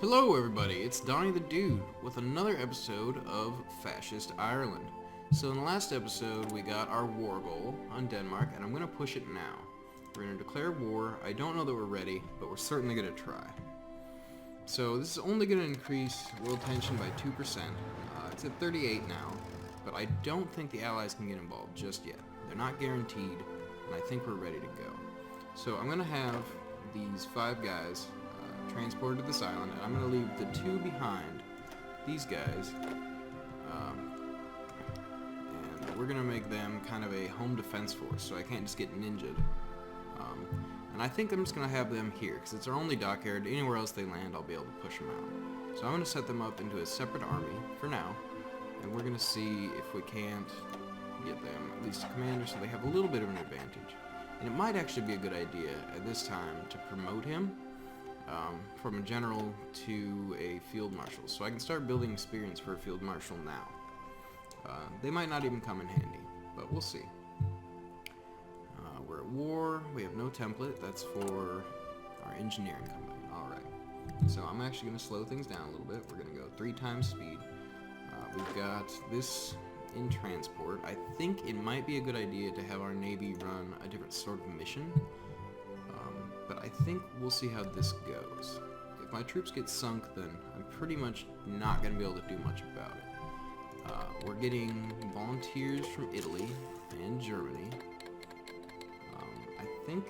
Hello everybody, it's Donnie the Dude with another episode of Fascist Ireland. So in the last episode we got our war goal on Denmark and I'm going to push it now. We're going to declare war. I don't know that we're ready, but we're certainly going to try. So this is only going to increase world tension by 2%. It's at 38 now, but I don't think the Allies can get involved just yet. They're not guaranteed, and I think we're ready to go. So I'm going to have these 5 guys transported to this island, and I'm going to leave the 2 behind, these guys, and we're going to make them kind of a home defense force, so I can't just get ninja'd. And I think I'm just going to have them here, because it's our only dockyard. Anywhere else they land, I'll be able to push them out. So I'm going to set them up into a separate army for now, and we're going to see if we can't get them at least a commander so they have a little bit of an advantage. And it might actually be a good idea at this time to promote him from a general to a field marshal, so I can start building experience for a field marshal now. They might not even come in handy, but we'll see. We're at war. We have no template. That's for our engineering company. Alright. So I'm actually going to slow things down a little bit. We're going to go 3 times speed. We've got this in transport. I think it might be a good idea to have our Navy run a different sort of mission. But I think we'll see how this goes. If my troops get sunk, then I'm pretty much not going to be able to do much about it. We're getting volunteers from Italy and Germany. I think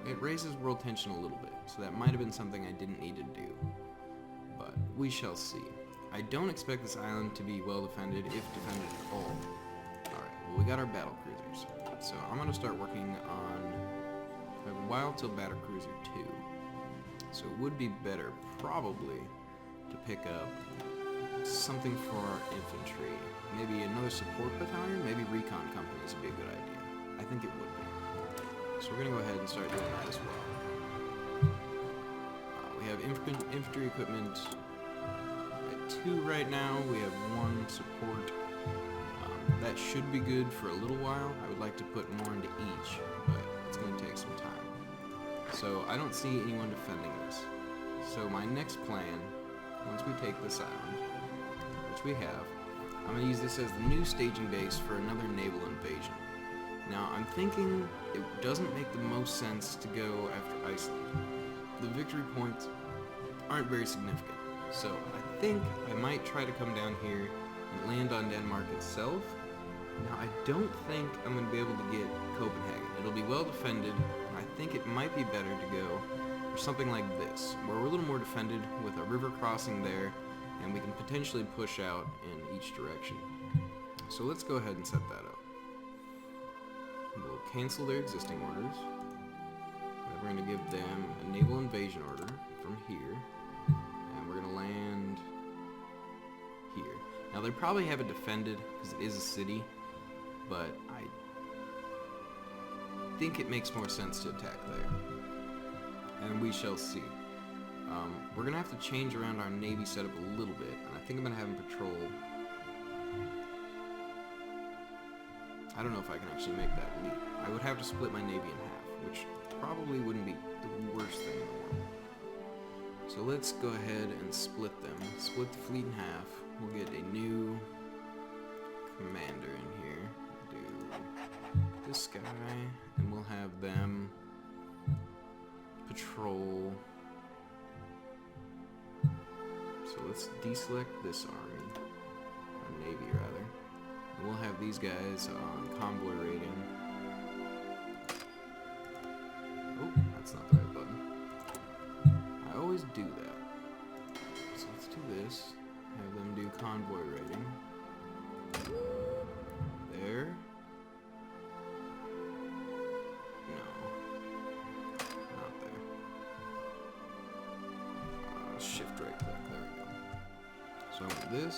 it raises world tension a little bit, so that might have been something I didn't need to do. But we shall see. I don't expect this island to be well defended, if defended at all. Alright, well we got our battle cruisers. So I'm going to start working on... I have a while till Battle Cruiser 2, so it would be better, probably, to pick up something for our infantry. Maybe another support battalion, maybe recon companies would be a good idea. I think it would be. So we're going to go ahead and start doing that as well. We have infantry equipment at 2 right now. We have 1 support. That should be good for a little while. I would like to put more into each, but it's going to take some time. So I don't see anyone defending this. So my next plan, once we take this island, which we have, I'm going to use this as the new staging base for another naval invasion. Now I'm thinking it doesn't make the most sense to go after Iceland. The victory points aren't very significant. So I think I might try to come down here and land on Denmark itself. Now, I don't think I'm going to be able to get Copenhagen. It'll be well defended, and I think it might be better to go for something like this, where we're a little more defended with a river crossing there, and we can potentially push out in each direction. So let's go ahead and set that up. We'll cancel their existing orders. Then we're going to give them a naval invasion order from here, and we're going to land here. Now, they probably have it defended because it is a city, but I think it makes more sense to attack there. And we shall see. We're going to have to change around our Navy setup a little bit, and I think I'm going to have them patrol. I don't know if I can actually make that leap. I would have to split my Navy in half, which probably wouldn't be the worst thing in the world. So let's go ahead and split them. Split the fleet in half. We'll get a new commander in here. Do this guy, and we'll have them patrol. So let's deselect this army, or navy rather. And we'll have these guys on convoy rating. Oh, that's not the right button. I always do that. So let's do this. Have them do convoy rating. There. No. Not there. Shift right click. There we go. So I want this.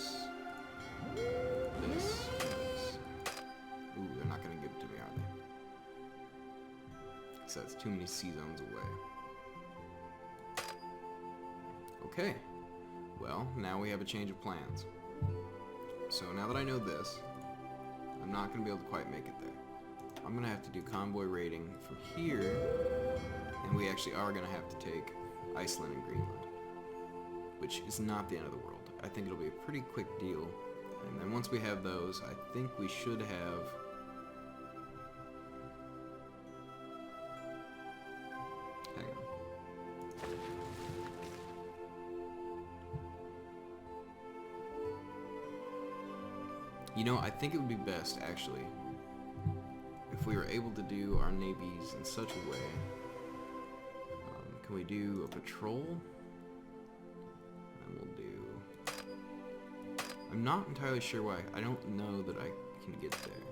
This. This. Ooh, they're not going to give it to me, are they? So that's too many sea zones away. Okay. Well, now we have a change of plans. So now that I know this, I'm not going to be able to quite make it there. I'm going to have to do convoy rating from here, and we actually are going to have to take Iceland and Greenland. which is not the end of the world. I think it'll be a pretty quick deal. And then once we have those, I think we should have... Hang on. You know, I think it would be best, actually, if we were able to do our navies in such a way. Can we do a patrol? And we'll do... I'm not entirely sure why. I don't know that I can get there.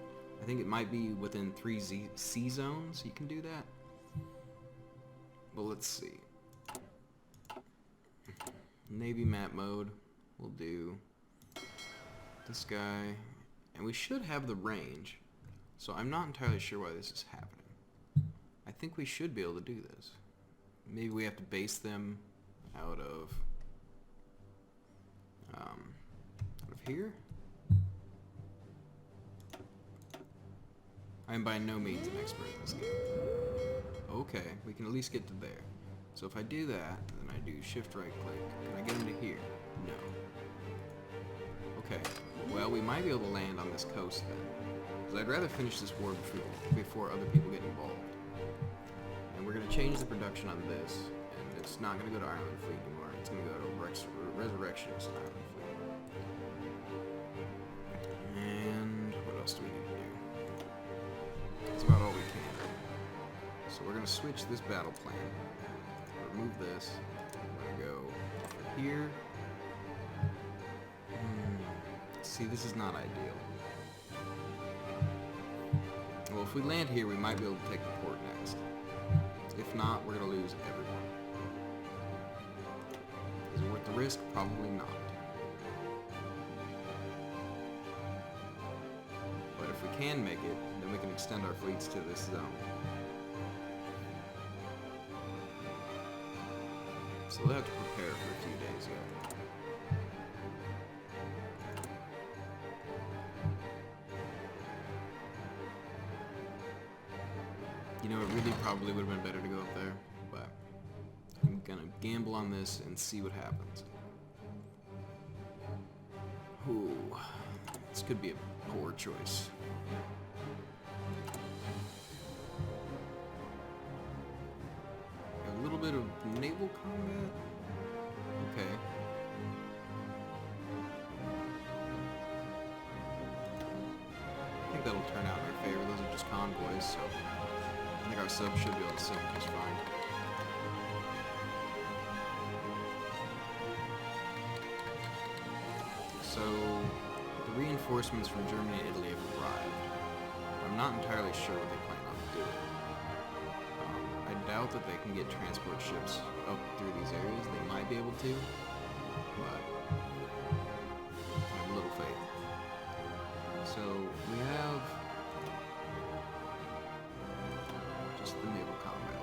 I think it might be within 3 sea zones you can do that. But let's see. Navy map mode. We'll do this guy. And we should have the range. So I'm not entirely sure why this is happening. I think we should be able to do this. Maybe we have to base them out of here. I am by no means an expert in this game. Okay, we can at least get to there. So if I do that, then I do shift right click. Can I get him to here? No. Okay, well we might be able to land on this coast then. Because I'd rather finish this war before other people get involved. And we're going to change the production on this, and it's not going to go to Ireland Fleet anymore. It's going to go to Resurrectionist Ireland Fleet. And what else do we need to do? That's about all we can do. So we're going to switch this battle plan. Remove this. I'm going to go here. See, this is not ideal. Well, if we land here, we might be able to take the port next. If not, we're going to lose everyone. Is it worth the risk? Probably not. But if we can make it, then we can extend our fleets to this zone. So we'll have to prepare for a few days yet. You know, it really probably would have been better to go up there, but I'm gonna gamble on this and see what happens. Ooh, this could be a poor choice. A little bit of naval combat? Okay. I think that'll turn out in our favor. Those are just convoys, so I think our sub should be able to sink just fine. So, the reinforcements from Germany and Italy have arrived. I'm not entirely sure what they plan on doing. I doubt that they can get transport ships up through these areas. They might be able to, but I have little faith. So, we have just the naval combat.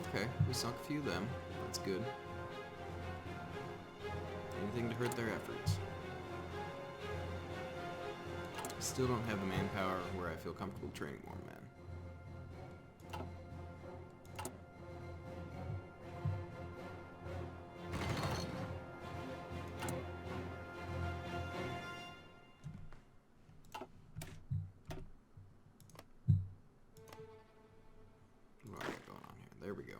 Okay, we sunk a few of them. That's good. Anything to hurt their efforts. Still don't have the manpower where I feel comfortable training more men. What do I got going on here? There we go.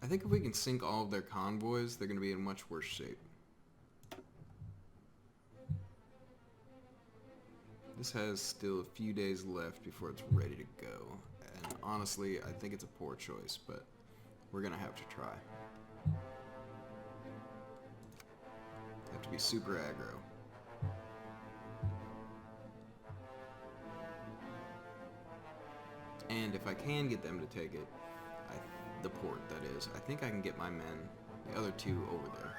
I think if we can sink all of their convoys, they're going to be in much worse shape. This has still a few days left before it's ready to go. And honestly, I think it's a poor choice, but we're going to have to try. Have to be super aggro. And if I can get them to take it, the port, that is, I think I can get my men, the other two, over there.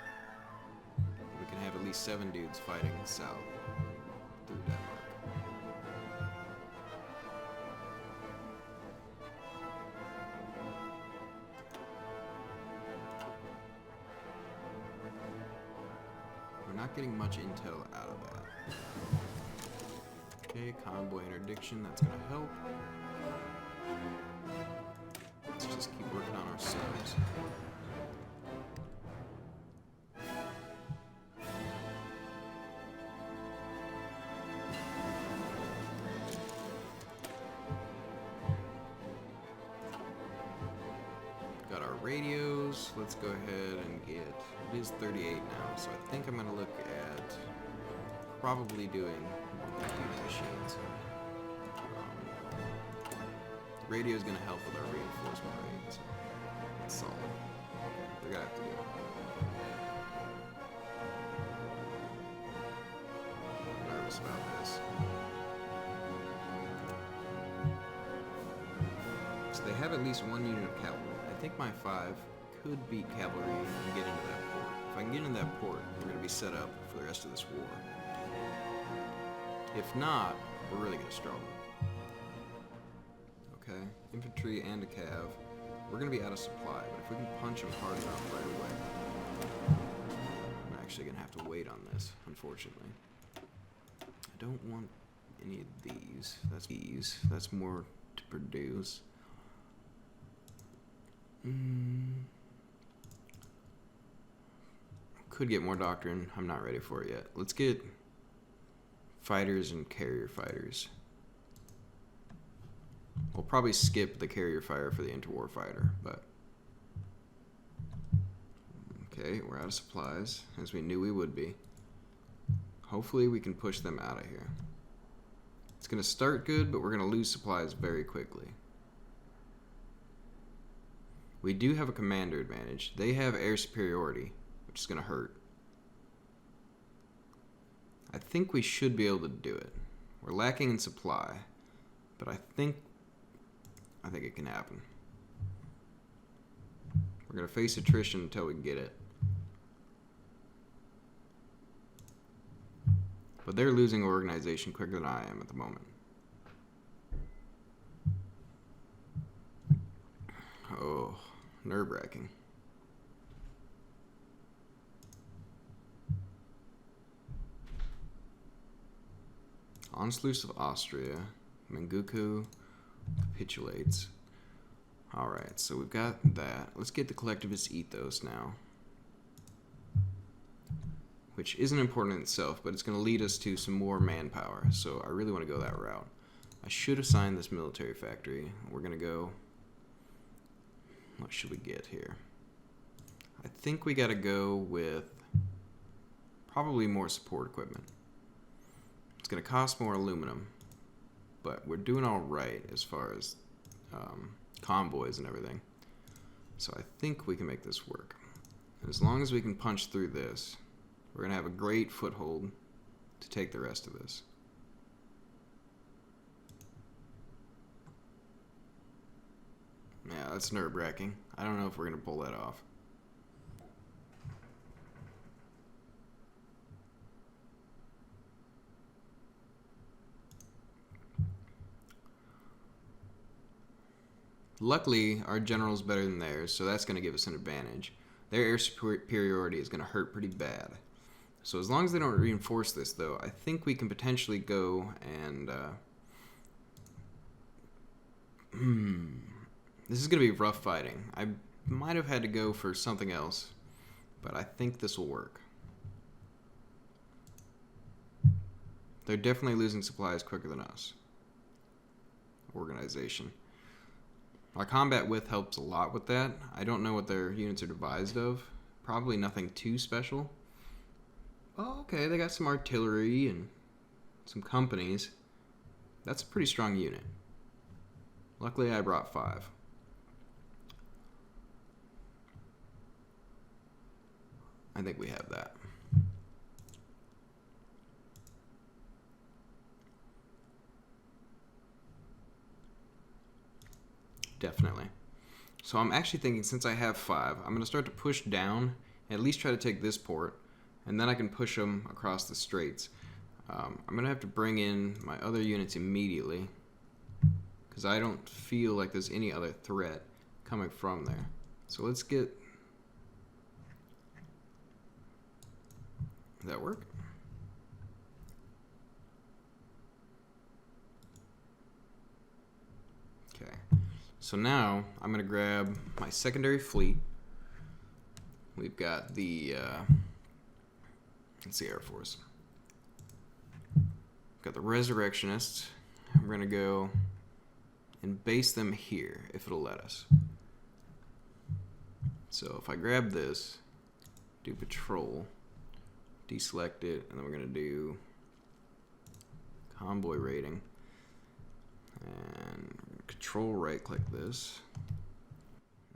We can have at least 7 dudes fighting south through Denmark. We're not getting much intel out of that. Okay, convoy interdiction, that's gonna help. Let's just keep working on our subs. Got our radios. Let's go ahead and get, it is 38 now, so I think I'm gonna look at probably doing multi-duty machines. The radio is gonna help with our reinforcement rate, so that's solid. Okay, they're gonna have to do it. I'm nervous about this. So they have at least one unit of cavalry. I think my 5 could beat cavalry and get into that port. If I can get into that port, we're going to be set up for the rest of this war. If not, we're really going to struggle. Okay, infantry and a cav. We're going to be out of supply, but if we can punch them hard enough right away, I'm actually going to have to wait on this, unfortunately. I don't want any of these. That's more to produce. Could get more doctrine. I'm not ready for it yet. Let's get fighters and carrier fighters. We'll probably skip the carrier fire for the interwar fighter, but okay, we're out of supplies, as we knew we would be. Hopefully we can push them out of here. It's going to start good, but we're going to lose supplies very quickly. We do have a commander advantage. They have air superiority, which is going to hurt. I think we should be able to do it. We're lacking in supply, but I think it can happen. We're going to face attrition until we get it. But they're losing organization quicker than I am at the moment. Oh, nerve-wracking. Anschluss of Austria. Manchukuo capitulates. Alright, so we've got that. Let's get the collectivist ethos now. Which isn't important in itself, but it's going to lead us to some more manpower. So I really want to go that route. I should assign this military factory. We're going to go... What should we get here? I think we got to go with probably more support equipment. It's going to cost more aluminum, but we're doing all right as far as convoys and everything. So I think we can make this work. As long as we can punch through this, we're going to have a great foothold to take the rest of this. Yeah, that's nerve-wracking. I don't know if we're going to pull that off. Luckily, our general's better than theirs, so that's going to give us an advantage. Their air superiority is going to hurt pretty bad. So as long as they don't reinforce this, though, I think we can potentially go and... This is going to be rough fighting. I might have had to go for something else, but I think this will work. They're definitely losing supplies quicker than us. Organization. Our combat width helps a lot with that. I don't know what their units are devised of. Probably nothing too special. Oh, okay, they got some artillery and some companies. That's a pretty strong unit. Luckily, I brought 5. I think we have that. Definitely. So I'm actually thinking, since I have 5, I'm going to start to push down, at least try to take this port, and then I can push them across the straits. I'm going to have to bring in my other units immediately, because I don't feel like there's any other threat coming from there. So let's get... Does that work? So now I'm going to grab my secondary fleet. We've got the, it's the Air Force. Got the Resurrectionists. We're going to go and base them here, if it'll let us. So if I grab this, do patrol, deselect it, and then we're going to do convoy rating. And control right click this.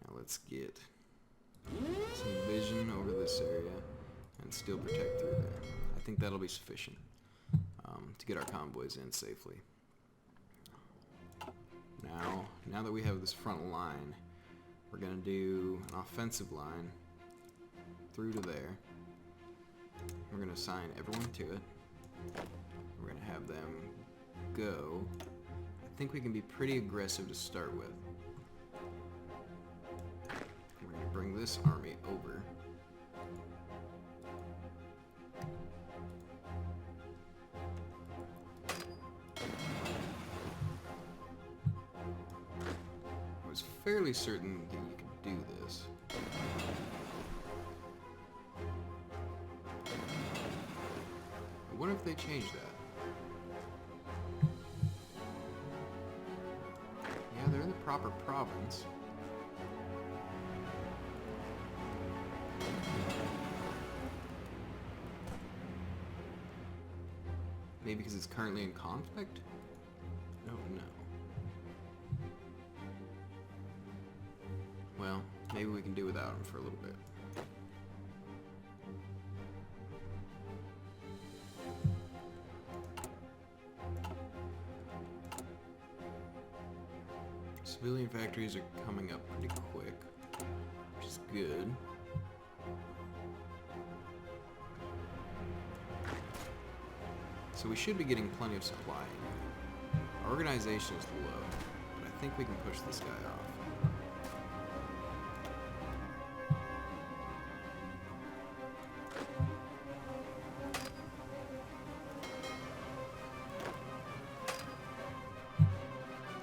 Now let's get some vision over this area and still protect through there. I think that'll be sufficient to get our convoys in safely. Now that we have this front line, we're going to do an offensive line through to there. We're going to assign everyone to it. We're going to have them go. I think we can be pretty aggressive to start with. We're going to bring this army over. I was fairly certain that you could do this. I wonder if they changed that. Yeah, they're in the proper province. Maybe because it's currently in conflict? I don't know. Well, maybe we can do without him for a little bit. Civilian factories are coming up pretty quick, which is good. So we should be getting plenty of supply. Our organization is low, but I think we can push this guy off.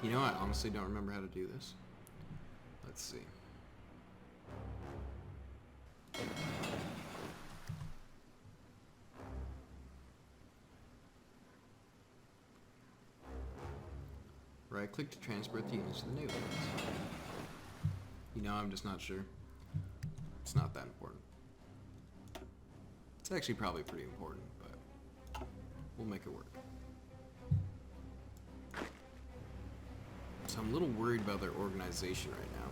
You know, I honestly don't remember how to do this. Let's see. Right click to transport the units to the new ones. You know, I'm just not sure. It's not that important. It's actually probably pretty important, but we'll make it work. So I'm a little worried about their organization right now,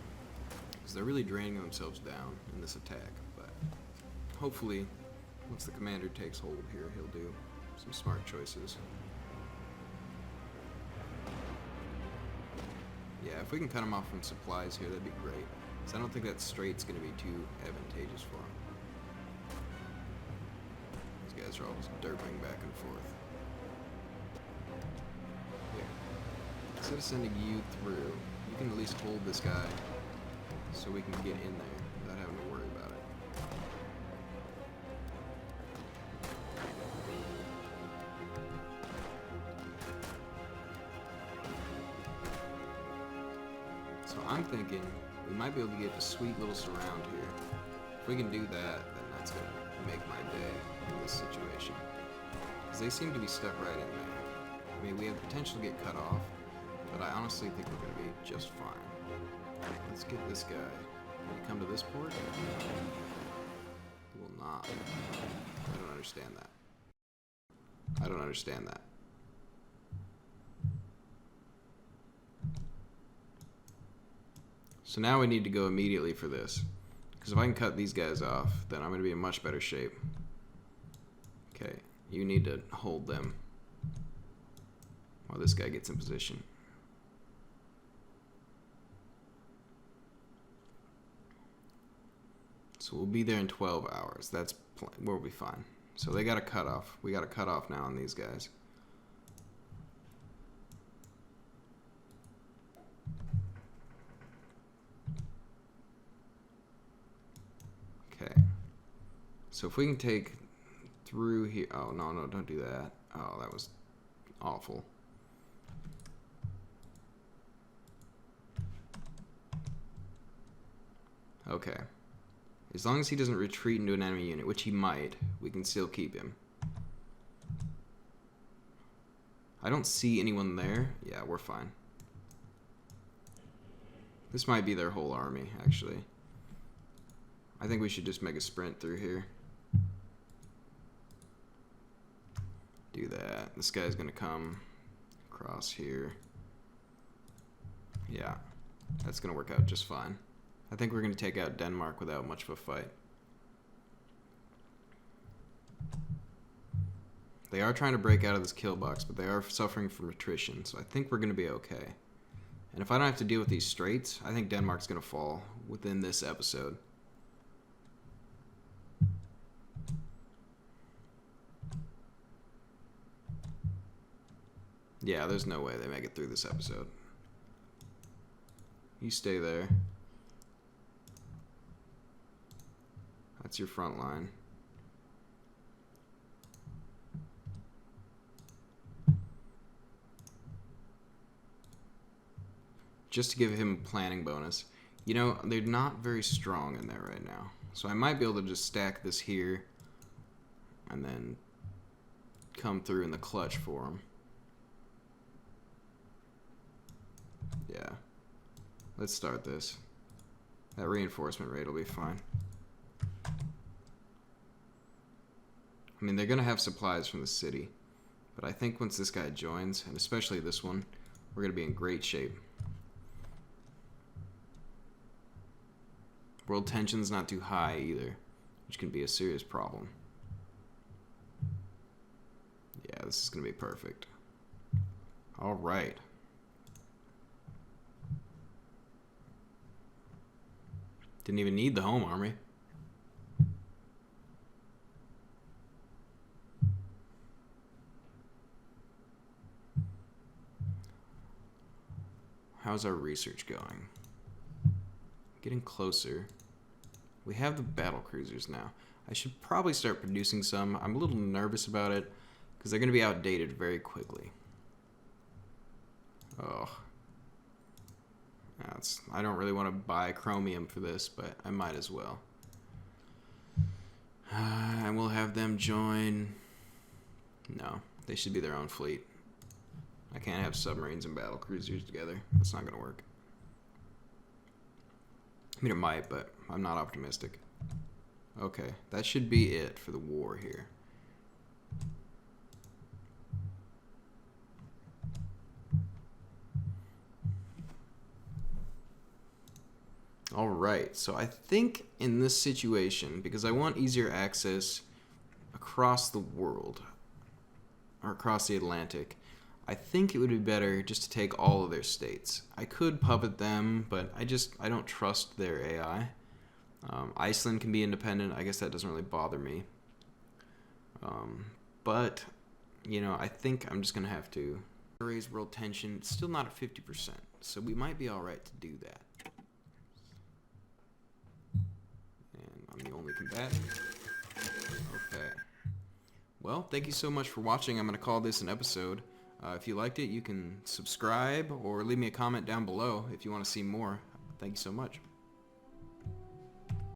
because they're really draining themselves down in this attack, but hopefully once the commander takes hold here, he'll do some smart choices. Yeah, if we can cut him off from supplies here, that'd be great, because I don't think that straight's going to be too advantageous for him. These guys are all just derping back and forth. Instead of sending you through, you can at least hold this guy so we can get in there without having to worry about it. So I'm thinking we might be able to get a sweet little surround here. If we can do that, then that's going to make my day in this situation. Because they seem to be stuck right in there. I mean, we have potential to get cut off, but I honestly think we're going to be just fine. Let's get this guy. Can you come to this port? He will not. I don't understand that. I don't understand that. So now we need to go immediately for this. Because if I can cut these guys off, then I'm going to be in much better shape. Okay, you need to hold them while this guy gets in position. So we'll be there in 12 hours. We'll be fine. So they got a cutoff. We got a cutoff now on these guys. Okay. So if we can take through here. Oh, no, don't do that. Oh, that was awful. Okay. As long as he doesn't retreat into an enemy unit, which he might, we can still keep him. I don't see anyone there. Yeah, we're fine. This might be their whole army, actually. I think we should just make a sprint through here. Do that. This guy's gonna come across here. Yeah, that's gonna work out just fine. I think we're gonna take out Denmark without much of a fight. They are trying to break out of this kill box, but they are suffering from attrition, so I think we're gonna be okay. And if I don't have to deal with these straits, I think Denmark's gonna fall within this episode. Yeah, there's no way they make it through this episode. You stay there. That's your front line. Just to give him a planning bonus. You know, they're not very strong in there right now. So I might be able to just stack this here and then come through in the clutch for him. Yeah. Let's start this. That reinforcement rate will be fine. I mean, they're going to have supplies from the city. But I think once this guy joins, and especially this one, we're going to be in great shape. World tension's not too high either, which can be a serious problem. Yeah, this is going to be perfect. All right. Didn't even need the home army. How's our research going? Getting closer. We have the battle cruisers now. I should probably start producing some. I'm a little nervous about it because they're going to be outdated very quickly. Oh. I don't really want to buy chromium for this, but I might as well. And we'll have them join. No, they should be their own fleet. I can't have submarines and battle cruisers together. That's not going to work. I mean, it might, but I'm not optimistic. Okay, that should be it for the war here. Alright, so I think in this situation, because I want easier access across the world, or across the Atlantic, I think it would be better just to take all of their states. I could puppet them, but I don't trust their AI. Iceland can be independent. I guess that doesn't really bother me. But, you know, I think I'm just going to have to raise world tension. It's still not at 50%, so we might be alright to do that. And I'm the only combatant. Okay. Well, thank you so much for watching. I'm going to call this an episode. If you liked it, you can subscribe or leave me a comment down below if you want to see more. Thank you so much.